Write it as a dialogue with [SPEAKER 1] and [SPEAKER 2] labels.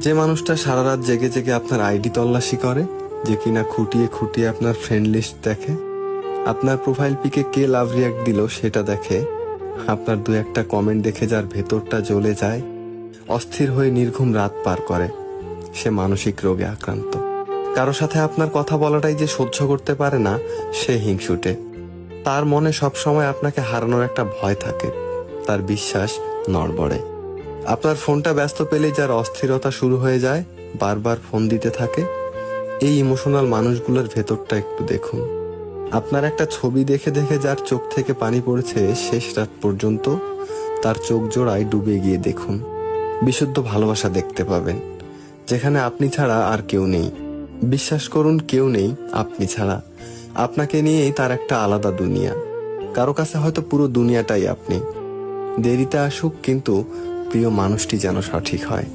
[SPEAKER 1] যে মানুষটা সারা রাত জেগে জেগে আপনার আইডি তল্লাশি করে, যে কিনা খুঁটিয়ে খুঁটিয়ে আপনার ফ্রেন্ড লিস্ট দেখে, আপনার প্রোফাইল পিকে কে লাভ রিয়াক্ট দিল সেটা দেখে, আপনার দু একটা কমেন্ট দেখে যার ভেতরটা জ্বলে যায়, অস্থির হয়ে নির্ঘুম রাত পার করে, সে মানসিক রোগে আক্রান্ত। কারো সাথে আপনার কথা বলাটাই যে সহ্য করতে পারে না, সে হিংসুটে। তার মনে সবসময় আপনাকে হারানোর একটা ভয় থাকে, তার বিশ্বাস নড়বড়ে। আপনার ফোনটা ব্যস্ত পেলেই যার অস্থিরতা শুরু হয়ে যায়, বারবার ফোন দিতে থাকে, এই ইমোশনাল মানুষগুলোর ভেতরটা একটু দেখুন। আপনার একটা ছবি দেখে দেখে যার চোখ থেকে পানি পড়েছে শেষ রাত পর্যন্ত, তার চোখ জোড়ায় ডুবে গিয়ে দেখুন। বিশুদ্ধ ভালোবাসা দেখতে পাবেন, যেখানে আপনি ছাড়া আর কেউ নেই। বিশ্বাস করুন, কেউ নেই আপনি ছাড়া। আপনাকে নিয়েই তার একটা আলাদা দুনিয়া। কারো কাছে হয়তো পুরো দুনিয়াটাই আপনি। দেরিতে আসুক, কিন্তু প্রিয় মানুষটি যেন সঠিক হয়।